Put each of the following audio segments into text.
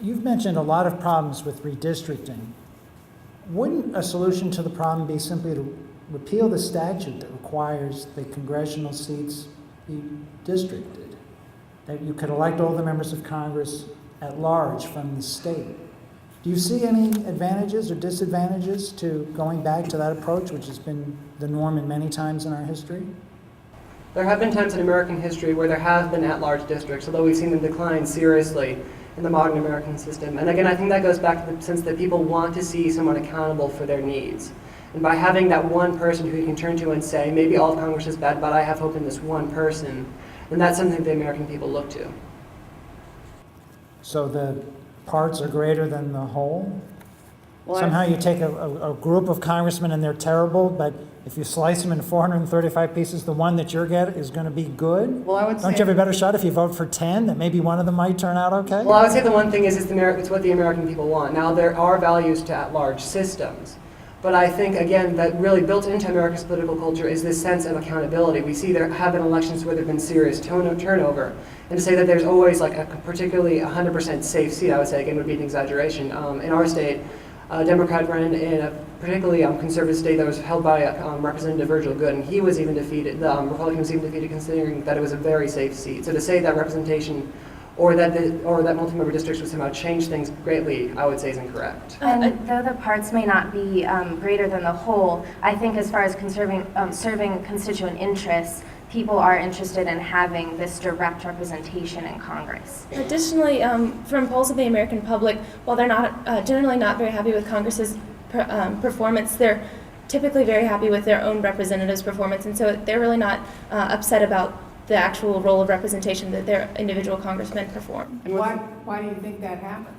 You've mentioned a lot of problems with redistricting. Wouldn't a solution to the problem be simply to repeal the statute that requires the congressional seats be districted? That you could elect all the members of Congress at large from the state? Do you see any advantages or disadvantages to going back to that approach, which has been the norm in many times in our history? There have been times in American history where there have been at-large districts, although we've seen them decline seriously in the modern American system. And again, I think that goes back to the sense that people want to see someone accountable for their needs. And by having that one person who you can turn to and say, maybe all of Congress is bad, but I have hope in this one person, then that's something the American people look to. So the parts are greater than the whole? Well, Somehow you take a group of congressmen and they're terrible, but if you slice them into 435 pieces, the one that you're getting is going to be good? Well, I would Don't say, you have a better shot if you vote for 10, that maybe one of them might turn out okay? well, I would say the one thing is it's what the American people want. Now, there are values to at-large systems. But I think, again, that really built into America's political culture is this sense of accountability. We see there have been elections where there have been serious turnover. And to say that there's always like a particularly 100% safe seat, I would say, again, would be an exaggeration. In our state, a Democrat ran in a particularly conservative state that was held by Representative Virgil Goode, and he was even defeated. The Republican was even defeated considering that it was a very safe seat. So to say that representation or that multi-member districts would somehow change things greatly, I would say is incorrect. And though the parts may not be greater than the whole, I think as far as serving constituent interests, people are interested in having this direct representation in Congress. Additionally, from polls of the American public, while they're not generally not very happy with Congress's performance, they're typically very happy with their own representatives' performance, and so they're really not upset about the actual role of representation that their individual congressmen perform. And Why do you think that happens?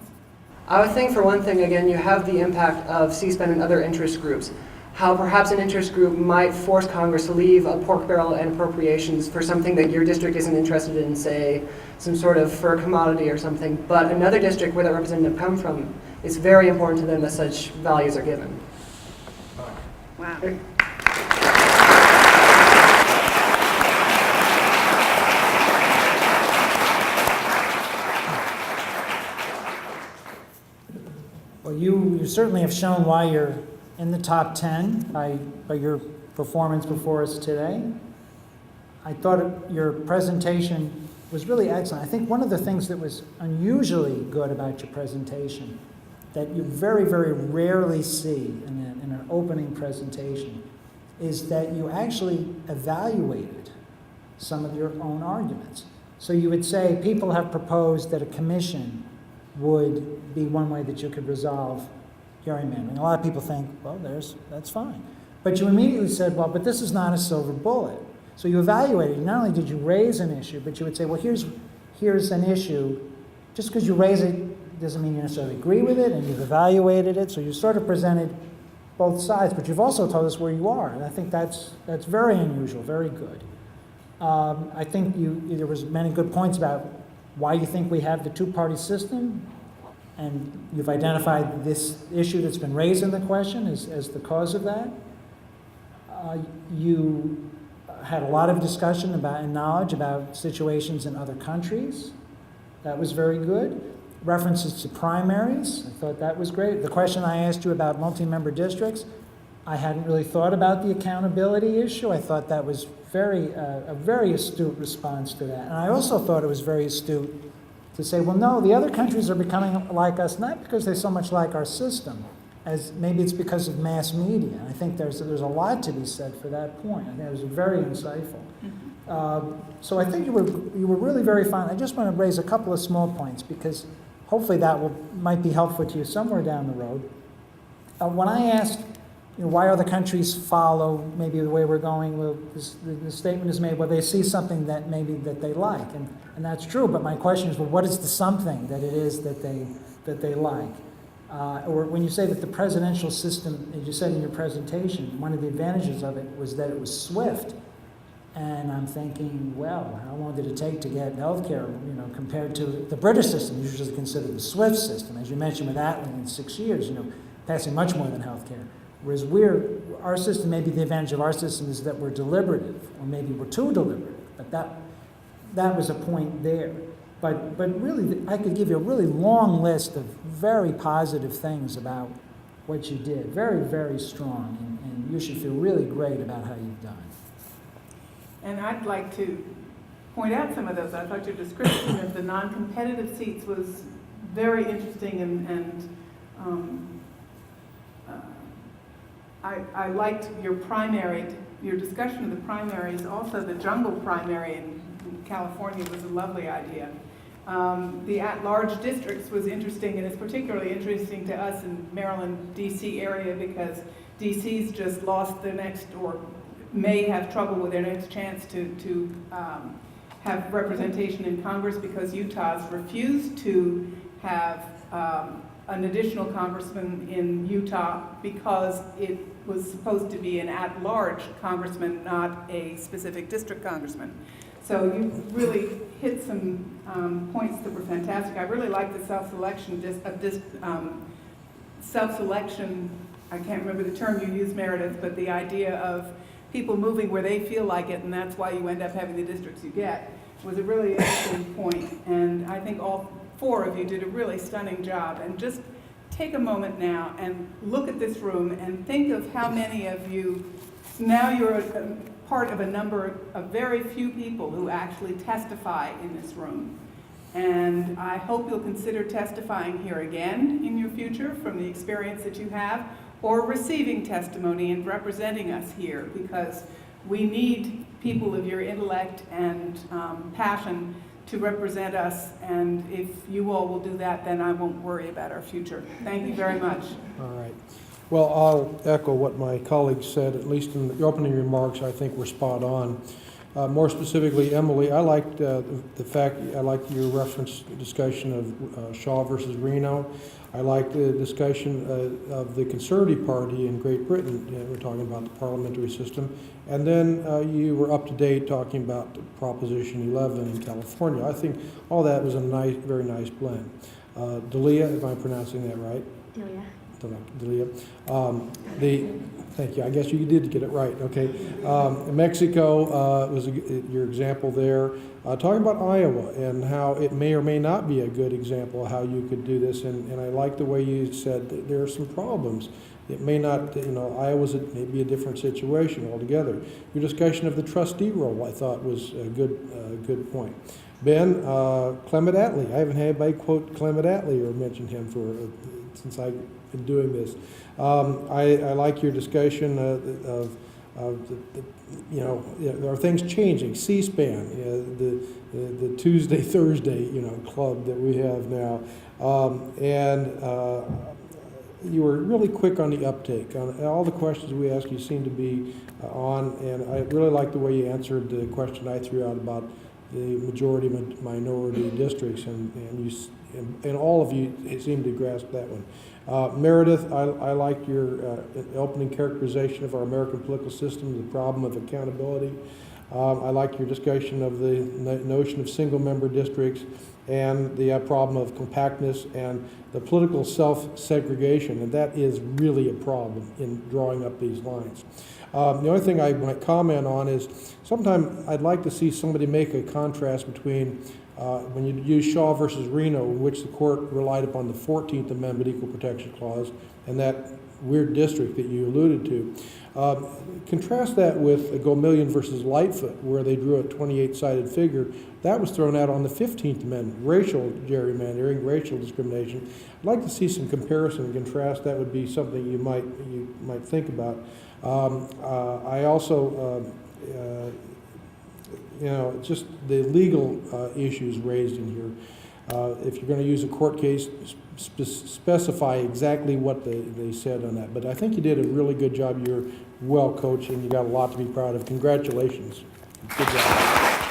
I would think, for one thing, again, you have the impact of C-SPAN and other interest groups. How perhaps an interest group might force Congress to leave a pork barrel and appropriations for something that your district isn't interested in, say, some sort of fur commodity or something, but another district where that representative comes from, it's very important to them that such values are given. Wow. Well, you certainly have shown why you're in the top 10 by your performance before us today. I thought your presentation was really excellent. I think one of the things that was unusually good about your presentation that you very, very rarely see in an opening presentation is that you actually evaluated some of your own arguments. So you would say people have proposed that a commission would be one way that you could resolve gerrymandering. A lot of people think, well, that's fine. But you immediately said, well, but this is not a silver bullet. So you evaluated. Not only did you raise an issue, but you would say, well, here's an issue. Just because you raise it doesn't mean you necessarily agree with it, and you've evaluated it. So you sort of presented both sides, but you've also told us where you are, and I think that's very unusual, very good. I think there was many good points about why you think we have the two-party system, and you've identified this issue that's been raised in the question as the cause of that. You had a lot of discussion about and knowledge about situations in other countries. That was very good. References to primaries, I thought that was great. The question I asked you about multi-member districts, I hadn't really thought about the accountability issue. I thought that was a very astute response to that. And I also thought it was very astute to say, well, no, the other countries are becoming like us, not because they're so much like our system, as maybe it's because of mass media. And I think there's a lot to be said for that point. I think it was very insightful. So I think you were really very fine. I just want to raise a couple of small points because hopefully that might be helpful to you somewhere down the road. When I asked, why other countries follow maybe the way we're going, well, the statement is made, well, they see something that maybe that they like, and that's true. But my question is, well, what is the something that it is that they like? Or when you say that the presidential system, as you said in your presentation, one of the advantages of it was that it was swift. And I'm thinking, well, how long did it take to get health care, compared to the British system, usually considered the SWIFT system, as you mentioned with Atlan in 6 years, passing much more than health care. Whereas our system, maybe the advantage of our system is that we're deliberative, or maybe we're too deliberative, but that was a point there. But really, I could give you a really long list of very positive things about what you did. Very, very strong, and you should feel really great about how you've done. And I'd like to point out some of those. I thought your description of the non-competitive seats was very interesting, and I liked your discussion of the primaries. Also, the jungle primary in California was a lovely idea. The at-large districts was interesting, and it's particularly interesting to us in Maryland, D.C. area, because D.C.'s just lost their next, or may have trouble with their next chance to have representation in Congress, because Utah's refused to have an additional congressman in Utah because it was supposed to be an at-large congressman, not a specific district congressman. So you really hit some points that were fantastic. I really like the self-selection, self-selection, I can't remember the term you used, Meredith, but the idea of people moving where they feel like it, and that's why you end up having the districts you get, was a really interesting point. And I think all four of you did a really stunning job. And just take a moment now and look at this room and think of how many of you, now you're a part of a number of very few people who actually testify in this room. And I hope you'll consider testifying here again in your future from the experience that you have, or receiving testimony and representing us here, because we need people of your intellect and passion to represent us, and if you all will do that, then I won't worry about our future. Thank you very much. All right. Well, I'll echo what my colleagues said, at least in the opening remarks. I think we're spot on. More specifically, Emily, I liked the fact, I liked your reference discussion of Shaw versus Reno. I liked the discussion of the Conservative Party in Great Britain. We're talking about the parliamentary system. And then you were up to date talking about Proposition 11 in California. I think all that was a nice, very nice blend. Delia, am I pronouncing that right? Delia. Thank you. I guess you did get it right. Okay. Mexico was your example there. Talking about Iowa and how it may or may not be a good example of how you could do this. And I like the way you said that there are some problems. It may not, Iowa's maybe a different situation altogether. Your discussion of the trustee role, I thought, was a good point. Ben, Clement Attlee. I haven't had anybody quote Clement Attlee or mention him since I've been doing this. I like your discussion of there are things changing. C-SPAN, the Tuesday, Thursday, club that we have now. You were really quick on the uptake. On all the questions we asked, you seem to be on, and I really like the way you answered the question I threw out about the majority minority districts, and all of you seem to grasp that one. Meredith, I like your opening characterization of our American political system, the problem of accountability. I like your discussion of the notion of single-member districts and the problem of compactness and the political self-segregation, and that is really a problem in drawing up these lines. The only thing I might comment on is sometimes I'd like to see somebody make a contrast between when you use Shaw versus Reno, in which the court relied upon the 14th Amendment Equal Protection Clause and that weird district that you alluded to. Contrast that with Gomillion versus Lightfoot, where they drew a 28-sided figure. That was thrown out on the 15th Amendment, racial gerrymandering, racial discrimination. I'd like to see some comparison and contrast. That would be something you might think about. I also, just the legal issues raised in here. If you're going to use a court case, specify exactly what they said on that. But I think you did a really good job. You're well coached, and you got a lot to be proud of. Congratulations. Good job.